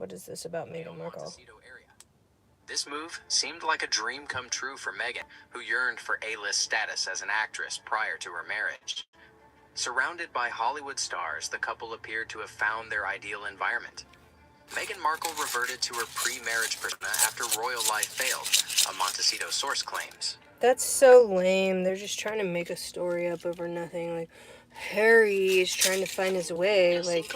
What is this about Meghan Markle? This move seemed like a dream come true for Meghan, who yearned for A-list status as an actress prior to her marriage. Surrounded by Hollywood stars, the couple appeared to have found their ideal environment. Meghan Markle reverted to her pre-marriage persona after royal life failed, a Montecito source claims. That's so lame. They're just trying to make a story up over nothing. Like, Harry is trying to find his way. Like,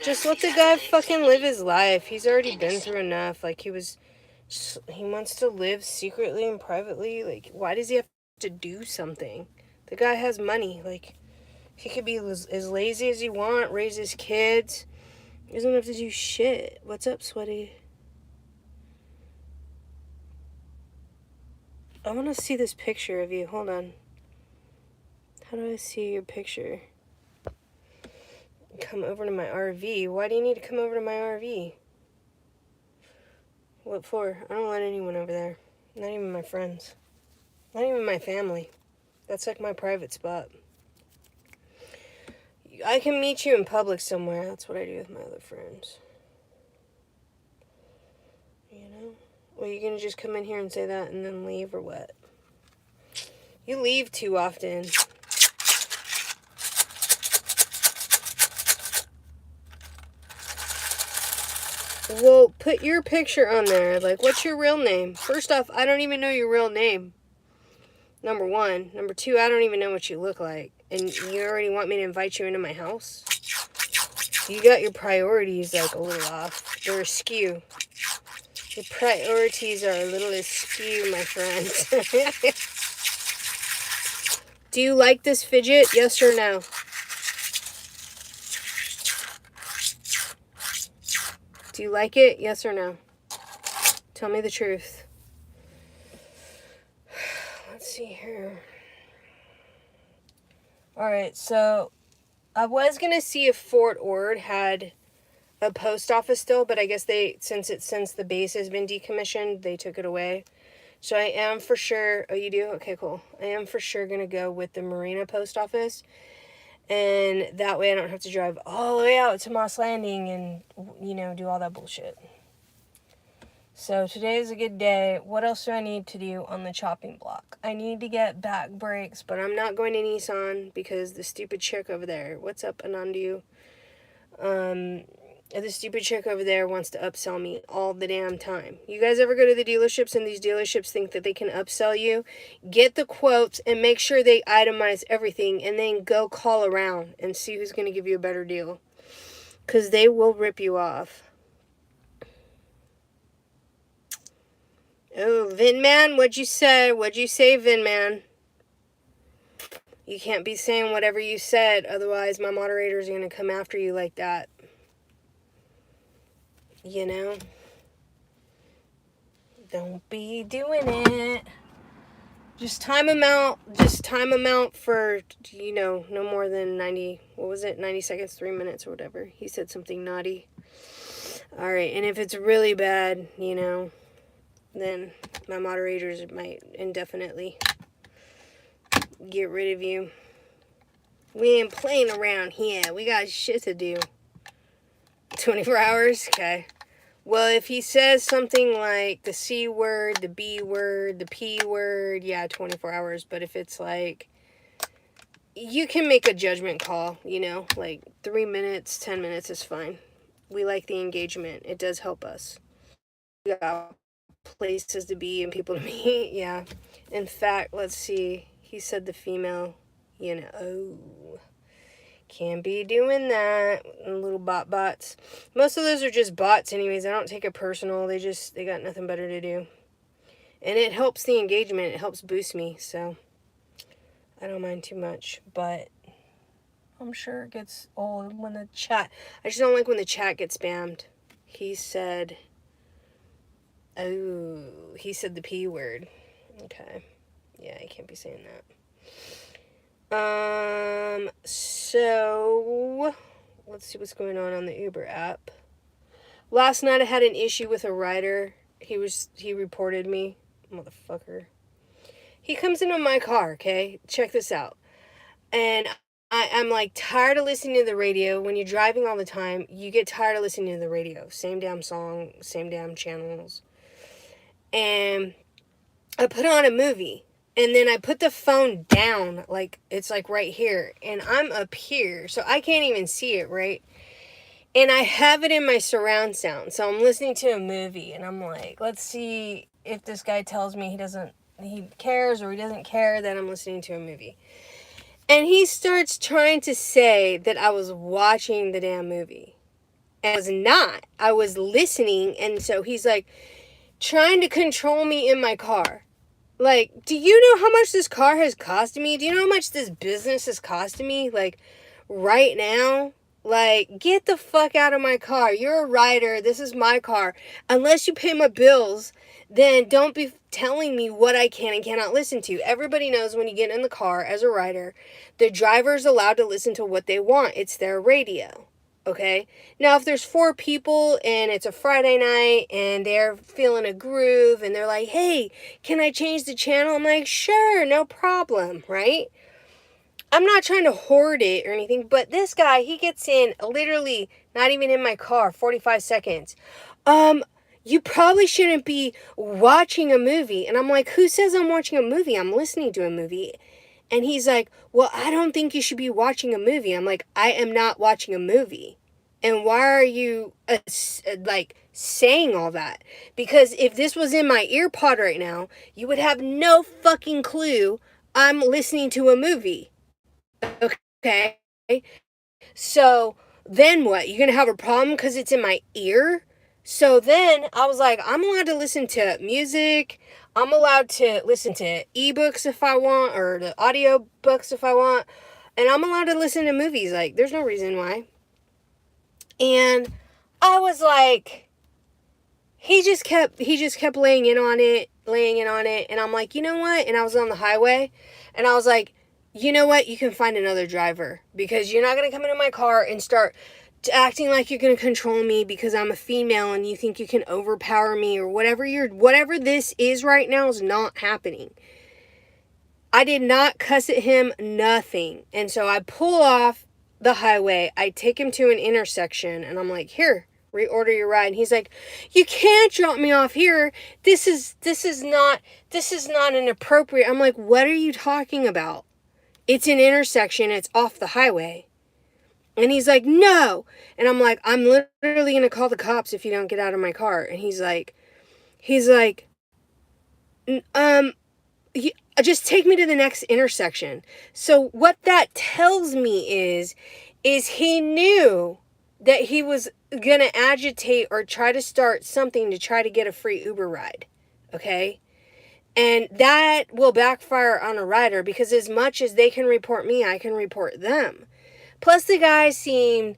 just let the guy fucking live his life. He's already been through enough. Like, he wants to live secretly and privately. Like, why does he have to do something? The guy has money. Like, he could be as lazy as he want, raise his kids. He doesn't have to do shit. What's up, sweaty? I want to see this picture of you. Hold on. How do I see your picture? Come over to my RV. Why do you need to come over to my RV? What for? I don't let anyone over there. Not even my friends. Not even my family. That's like my private spot. I can meet you in public somewhere. That's what I do with my other friends. You know? Well, you gonna just come in here and say that and then leave, or what? You leave too often. Well, put your picture on there. Like, what's your real name? First off, I don't even know your real name. Number one. Number two, I don't even know what you look like. And you already want me to invite you into my house? You got your priorities, like, a little off. They're askew. Your priorities are a little askew, my friend. Do you like this fidget? Yes or no? Do you like it? Yes or no? Tell me the truth. Let's see here. Alright, so I was going to see if Fort Ord had a post office still, but I guess since the base has been decommissioned, they took it away. So I am for sure, oh, you do? Okay, cool. I am for sure going to go with the Marina post office. And that way I don't have to drive all the way out to Moss Landing and, do all that bullshit. So today is a good day. What else do I need to do on the chopping block? I need to get back brakes, but I'm not going to Nissan because the stupid chick over there. What's up, Anandu? The stupid chick over there wants to upsell me all the damn time. You guys ever go to the dealerships and these dealerships think that they can upsell you? Get the quotes and make sure they itemize everything and then go call around and see who's going to give you a better deal. Because they will rip you off. Oh, Vinman, what'd you say? What'd you say, Vinman? You can't be saying whatever you said, otherwise my moderators are going to come after you like that. You know? Don't be doing it. Just time them out for, no more than 90 seconds, 3 minutes or whatever. He said something naughty. Alright, and if it's really bad, then my moderators might indefinitely get rid of you. We ain't playing around here. We got shit to do. 24 hours? Okay. Well, if he says something like the C word, the B word, the P word, yeah, 24 hours. But if it's like, you can make a judgment call, like 3 minutes, 10 minutes is fine. We like the engagement. It does help us. We got places to be and people to meet. Yeah. In fact, let's see. He said the female, can't be doing that. Little bots. Most of those are just bots anyways. I don't take it personal. They got nothing better to do. And it helps the engagement. It helps boost me. So I don't mind too much. But I'm sure it gets old when the chat. I just don't like when the chat gets spammed. He said the P word. Okay. Yeah, I can't be saying that. So let's see what's going on the Uber app. Last night I had an issue with a rider. He reported me. Motherfucker. He comes into my car, okay? Check this out. And I'm like tired of listening to the radio. When you're driving all the time, you get tired of listening to the radio. Same damn song, same damn channels. And I put on a movie. And then I put the phone down, like it's like right here. And I'm up here, so I can't even see it, right? And I have it in my surround sound. So I'm listening to a movie and I'm like, let's see if this guy tells me he cares or he doesn't care that I'm listening to a movie. And he starts trying to say that I was watching the damn movie. And I was not. I was listening. And so he's like trying to control me in my car. Like, do you know how much this car has cost me? Do you know how much this business has cost me? Like, right now? Like, get the fuck out of my car. You're a rider. This is my car. Unless you pay my bills, then don't be telling me what I can and cannot listen to. Everybody knows when you get in the car as a rider, the driver's allowed to listen to what they want. It's their radio. Okay? Now, if there's 4 people and it's a Friday night and they're feeling a groove and they're like, hey, can I change the channel? I'm like, sure, no problem, right? I'm not trying to hoard it or anything, but this guy, he gets in literally not even in my car, 45 seconds. You probably shouldn't be watching a movie. And I'm like, who says I'm watching a movie? I'm listening to a movie. And he's like, well, I don't think you should be watching a movie. I'm like, I am not watching a movie. And why are you, like, saying all that? Because if this was in my ear pod right now, you would have no fucking clue I'm listening to a movie. Okay? So, then what? You're gonna have a problem because it's in my ear? So then I was like, I'm allowed to listen to music. I'm allowed to listen to ebooks if I want, or the audio books if I want. And I'm allowed to listen to movies. Like, there's no reason why. And I was like, he just kept laying in on it. And I'm like, you know what? And I was on the highway and I was like, you know what? You can find another driver because you're not going to come into my car and start acting like you're going to control me because I'm a female and you think you can overpower me or whatever this is right now is not happening. I did not cuss at him, nothing. And so I pull off the highway. I take him to an intersection and I'm like, here, reorder your ride. And he's like, you can't drop me off here. This is not an appropriate. I'm like, what are you talking about? It's an intersection. It's off the highway. And he's like, no. And I'm like, I'm literally going to call the cops if you don't get out of my car. And he's like, just take me to the next intersection. So what that tells me is he knew that he was going to agitate or try to start something to try to get a free Uber ride. Okay? And that will backfire on a rider because as much as they can report me, I can report them. Plus the guy seemed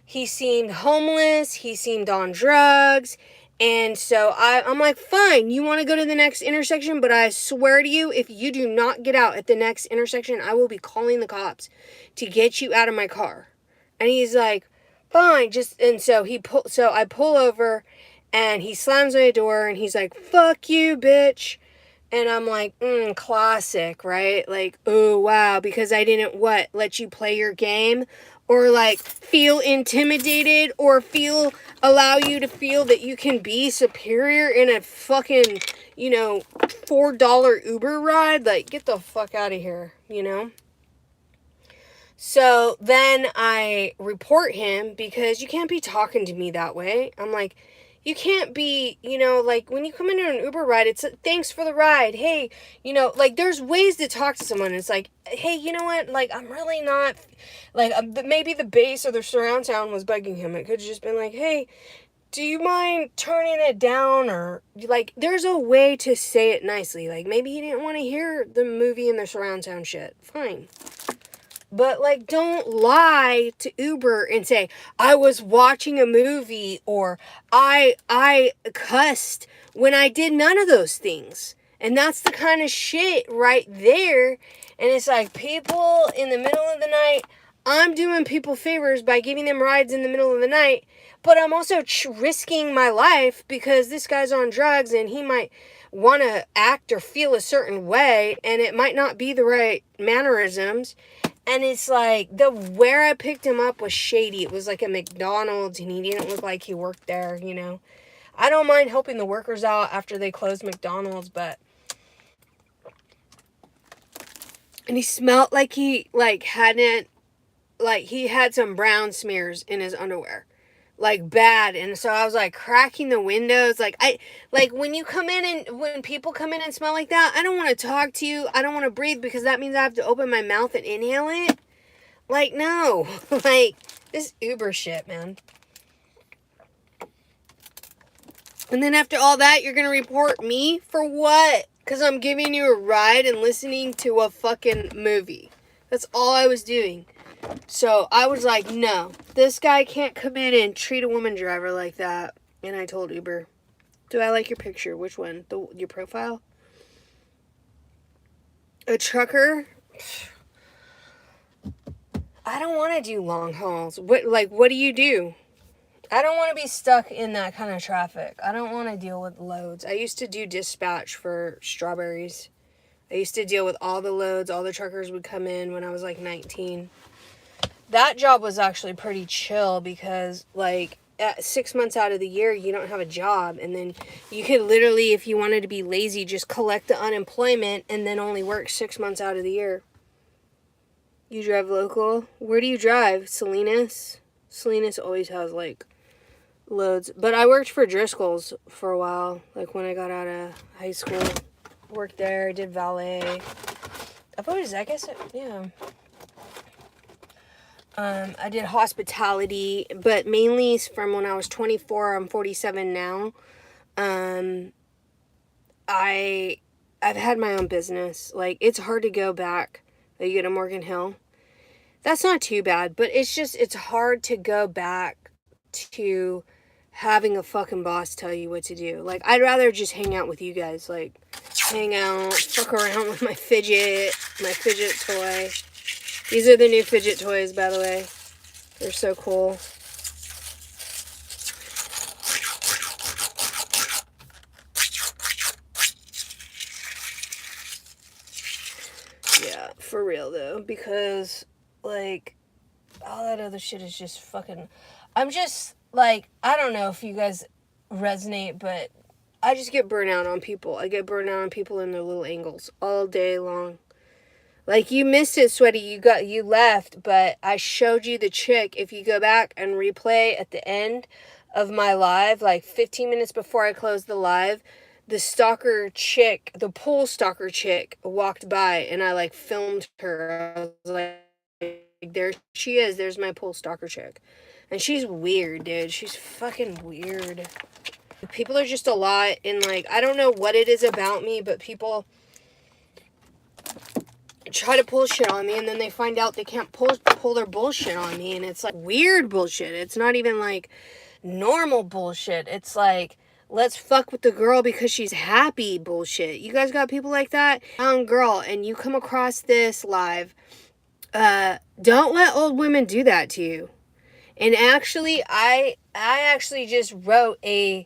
homeless, he seemed on drugs, and so I'm like, fine, you want to go to the next intersection, but I swear to you, if you do not get out at the next intersection, I will be calling the cops to get you out of my car. And he's like, fine, so I pull over, and he slams my door, and he's like, fuck you, bitch. And I'm like, classic, right? Like, oh, wow, because I didn't, let you play your game? Or, like, feel intimidated or allow you to feel that you can be superior in a fucking, $4 Uber ride? Like, get the fuck out of here, So then I report him because you can't be talking to me that way. I'm like, you can't be, like when you come into an Uber ride, it's thanks for the ride. Hey, like there's ways to talk to someone. It's like, hey, you know what? Like, I'm really not, like, maybe the bass or the surround sound was bugging him. It could have just been like, hey, do you mind turning it down? Or like, there's a way to say it nicely. Like maybe he didn't want to hear the movie and the surround sound shit. Fine. But, like, don't lie to Uber and say, I was watching a movie or I cussed when I did none of those things. And that's the kind of shit right there. And it's like, people in the middle of the night, I'm doing people favors by giving them rides in the middle of the night. But I'm also risking my life because this guy's on drugs and he might want to act or feel a certain way. And it might not be the right mannerisms. And it's like, where I picked him up was shady. It was like a McDonald's, and he didn't look like he worked there, you know. I don't mind helping the workers out after they close McDonald's, but... And he smelled like he, like, hadn't... Like, he had some brown smears in his underwear. Like, bad. And so I was, like, cracking the windows. Like, when you come in and... When people come in and smell like that, I don't want to talk to you. I don't want to breathe because that means I have to open my mouth and inhale it. Like, no. Like, this Uber shit, man. And then after all that, you're going to report me for what? Because I'm giving you a ride and listening to a fucking movie. That's all I was doing. So I was like, no, this guy can't come in and treat a woman driver like that. And I told Uber, do I like your picture? Which one? Your profile? A trucker? I don't want to do long hauls. What do you do? I don't want to be stuck in that kind of traffic. I don't want to deal with loads. I used to do dispatch for strawberries. I used to deal with all the loads. All the truckers would come in when I was like 19. That job was actually pretty chill because, like, 6 months out of the year, you don't have a job. And then you could literally, if you wanted to be lazy, just collect the unemployment and then only work 6 months out of the year. You drive local? Where do you drive? Salinas? Salinas always has, like, loads. But I worked for Driscoll's for a while, like, when I got out of high school. Worked there, did valet. I did hospitality, but mainly from when I was 24. I'm 47 now. I've had my own business. Like, it's hard to go back. You get to Morgan Hill. That's not too bad, but it's hard to go back to having a fucking boss tell you what to do. Like, I'd rather just hang out with you guys. Like, hang out, fuck around with my fidget toy. These are the new fidget toys, by the way. They're so cool. Yeah, for real, though. Because, like, all that other shit is just fucking... I'm just, like, I don't know if you guys resonate, but I just get burnt out on people. I get burnt out on people in their little angles all day long. Like, you missed it, Sweaty. You left, but I showed you the chick. If you go back and replay at the end of my live, like 15 minutes before I closed the live, the stalker chick, the pool stalker chick walked by, and I, like, filmed her. I was like, there she is. There's my pool stalker chick. And she's weird, dude. She's fucking weird. People are just a lot, and, like, I don't know what it is about me, but people try to pull shit on me, and then they find out they can't pull their bullshit on me, and it's like weird bullshit. It's not even like normal bullshit. It's like, let's fuck with the girl because she's happy bullshit. You guys got people like that? Young girl, and you come across this live, don't let old women do that to you. And actually, I actually just wrote a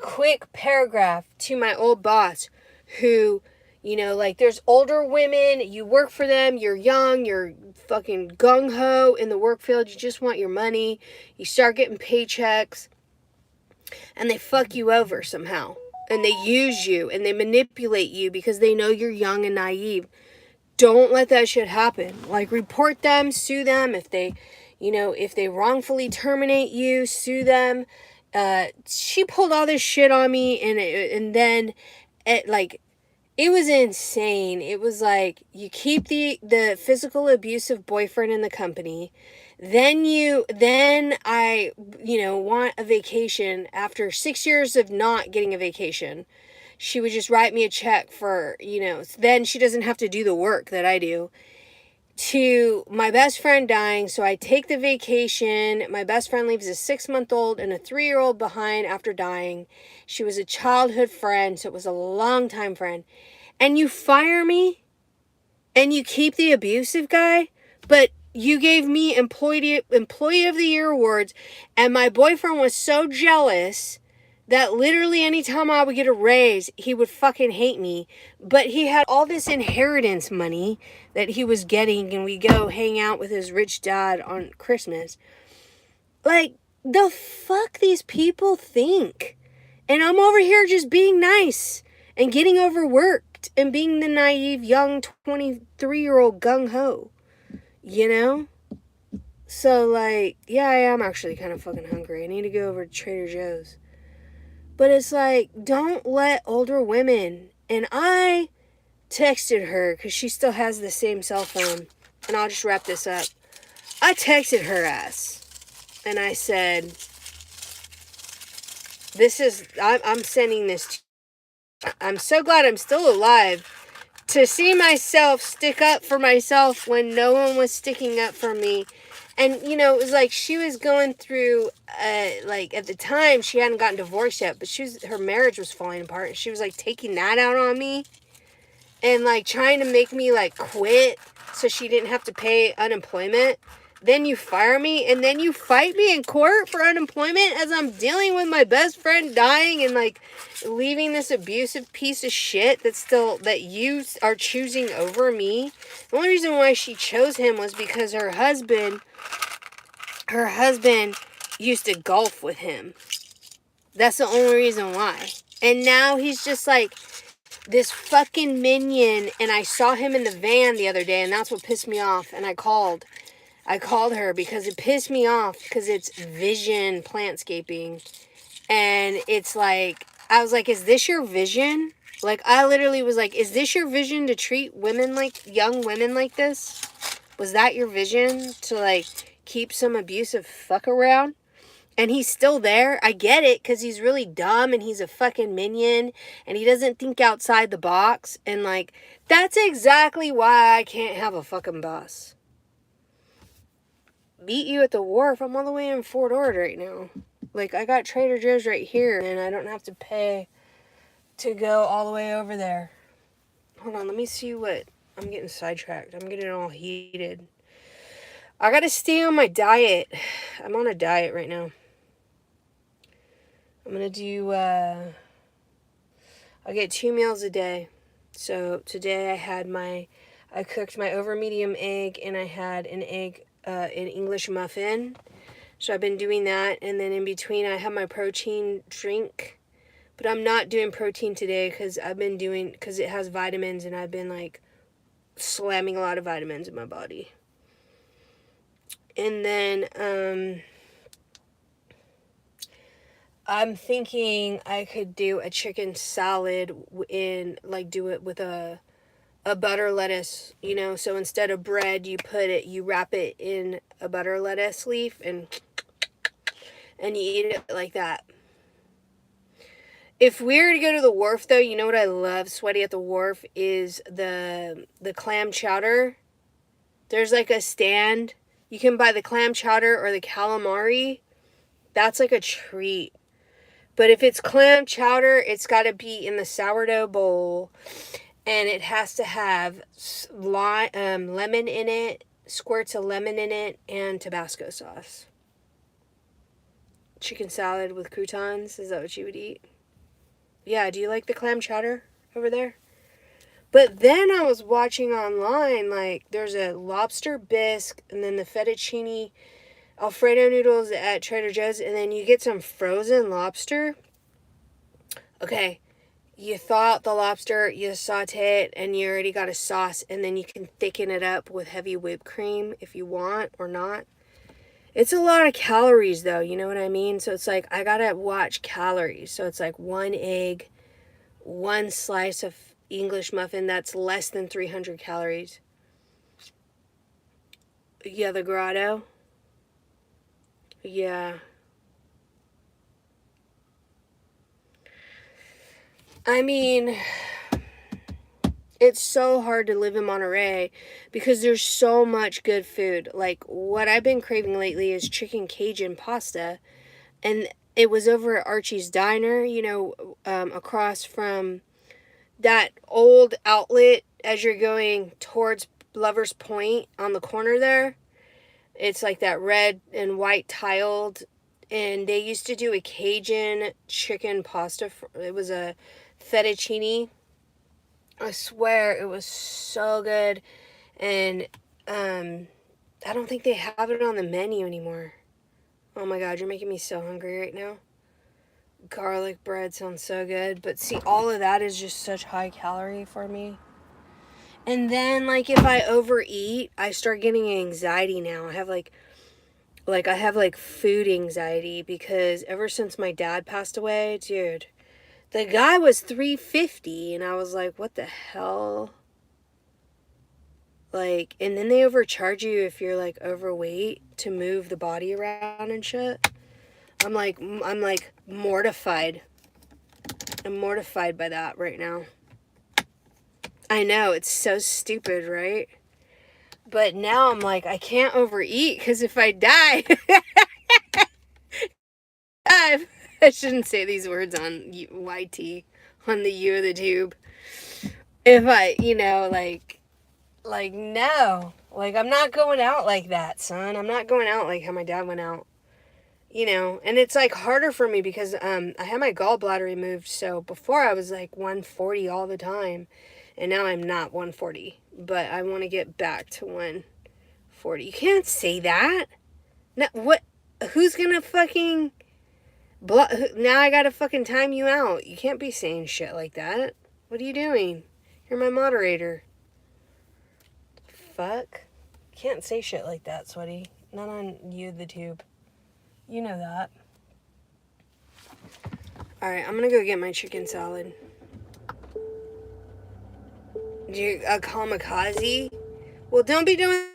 quick paragraph to my old boss who, you know, like, there's older women, you work for them, you're young, you're fucking gung-ho in the work field, you just want your money, you start getting paychecks, and they fuck you over somehow, and they use you, and they manipulate you because they know you're young and naive. Don't let that shit happen. Like, report them, sue them. If they, you know, if they wrongfully terminate you, sue them. She pulled all this shit on me, and then, it was insane. It was like, you keep the physical abusive boyfriend in the company. Then I, you know, want a vacation after 6 years of not getting a vacation. She would just write me a check for, you know, then she doesn't have to do the work that I do. To my best friend dying, so I take the vacation. My best friend leaves a 6-month-old and a 3-year-old behind after dying. She was a childhood friend, so it was a long-time friend. And you fire me? And you keep the abusive guy? But you gave me Employee of the Year awards, and my boyfriend was so jealous that literally anytime I would get a raise, he would fucking hate me. But he had all this inheritance money that he was getting, and we go hang out with his rich dad on Christmas. Like, the fuck these people think? And I'm over here just being nice and getting overworked and being the naive young 23-year-old gung-ho. You know? So, like, yeah, I am actually kind of fucking hungry. I need to go over to Trader Joe's. But it's like, don't let older women. And I texted her because she still has the same cell phone. And I'll just wrap this up. I texted her ass. And I said, I'm sending this to you. I'm so glad I'm still alive to see myself stick up for myself when no one was sticking up for me. And, you know, it was like she was going through, like, at the time, she hadn't gotten divorced yet, but her marriage was falling apart. And she was, like, taking that out on me and, like, trying to make me, like, quit so she didn't have to pay unemployment. Then you fire me, and then you fight me in court for unemployment as I'm dealing with my best friend dying and, like, leaving this abusive piece of shit that you are choosing over me. The only reason why she chose him was because her husband used to golf with him. That's the only reason why. And now he's just like this fucking minion, and I saw him in the van the other day, and that's what pissed me off, and I called her because it pissed me off because it's Vision Plantscaping. And it's like, I was like, is this your vision? Like, I literally was like, is this your vision to treat women like, young women like this? Was that your vision to, like, keep some abusive fuck around? And he's still there. I get it, because he's really dumb and he's a fucking minion and he doesn't think outside the box. And, like, that's exactly why I can't have a fucking boss. Beat you at the wharf. I'm all the way in Fort Ord right now. Like, I got Trader Joe's right here, and I don't have to pay to go all the way over there. Hold on, let me see what... I'm getting sidetracked. I'm getting all heated. I gotta stay on my diet. I'm on a diet right now. I'm gonna do, I get 2 meals a day. So, today I cooked my over medium egg, and I had an English muffin. So I've been doing that, and then in between I have my protein drink. But I'm not doing protein today because it has vitamins, and I've been, like, slamming a lot of vitamins in my body. And then I'm thinking I could do a chicken salad do it with a butter lettuce, you know. So instead of bread, you wrap it in a butter lettuce leaf and you eat it like that. If we were to go to the wharf, though, you know what I love, Sweaty at the Wharf, is the clam chowder. There's, like, a stand. You can buy the clam chowder or the calamari. That's, like, a treat. But if it's clam chowder, it's got to be in the sourdough bowl. And it has to have lemon in it, squirts of lemon in it, and Tabasco sauce. Chicken salad with croutons. Is that what you would eat? Yeah, do you like the clam chowder over there? But then I was watching online, like, there's a lobster bisque, and then the fettuccine Alfredo noodles at Trader Joe's, and then you get some frozen lobster. Okay, you thaw out the lobster, you saute it, and you already got a sauce, and then you can thicken it up with heavy whipped cream if you want or not. It's a lot of calories, though, you know what I mean? So it's like, I gotta watch calories. So it's like 1 egg, 1 slice of English muffin, that's less than 300 calories. Yeah, the grotto. Yeah. I mean, it's so hard to live in Monterey because there's so much good food. Like, what I've been craving lately is chicken Cajun pasta. And it was over at Archie's Diner, you know, across from that old outlet as you're going towards Lover's Point on the corner there. It's like that red and white tiled, and they used to do a Cajun chicken pasta. It was a fettuccine. I swear it was so good, and I don't think they have it on the menu anymore. Oh my god, you're making me so hungry right now. Garlic bread sounds so good, but see, all of that is just such high calorie for me. And then, like, if I overeat, I start getting anxiety now. I have like food anxiety because ever since my dad passed away, dude, the guy was 350 and I was like, what the hell? Like, and then they overcharge you if you're like overweight to move the body around and shit. I'm like mortified. I'm mortified by that right now. I know, it's so stupid, right? But now I'm like, I can't overeat because if I die, I shouldn't say these words on YT, on the U of the tube. If I, no. Like, I'm not going out like that, son. I'm not going out like how my dad went out. And it's like harder for me because I had my gallbladder removed. So before I was like 140 all the time, and now I'm not 140. But I want to get back to 140. You can't say that. No, what? Who's gonna fucking now I gotta fucking time you out. You can't be saying shit like that. What are you doing? You're my moderator. Fuck. Can't say shit like that, sweaty. Not on you, the tube. You know that. Alright, I'm gonna go get my chicken salad. A kamikaze? Well, don't be doing.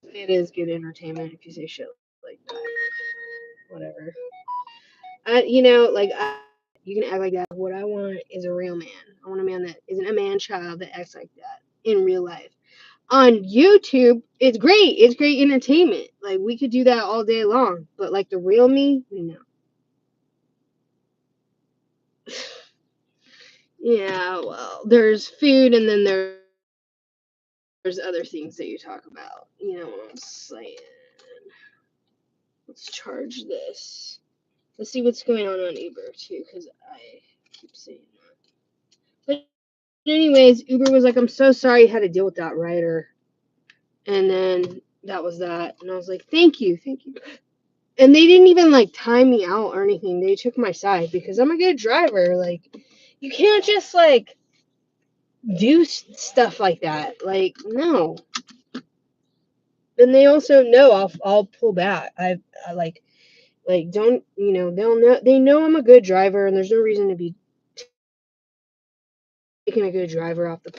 It is good entertainment if you say shit like that. Whatever. You can act like that. What I want is a real man. I want a man that isn't a man child that acts like that in real life. On YouTube, it's great. It's great entertainment. Like, we could do that all day long. But, like, the real me, no. Yeah, well, there's food and then there's other things that you talk about. You know what I'm saying? Let's charge this. Let's see what's going on Uber, too, because I keep saying that. But anyways, Uber was like, I'm so sorry you had to deal with that rider. And then that was that. And I was like, thank you. And they didn't even like time me out or anything. They took my side because I'm a good driver. Like, you can't just like do stuff like that. Like, no. And they also know I'll pull back. I don't, they know I'm a good driver and there's no reason to be taking a good driver off the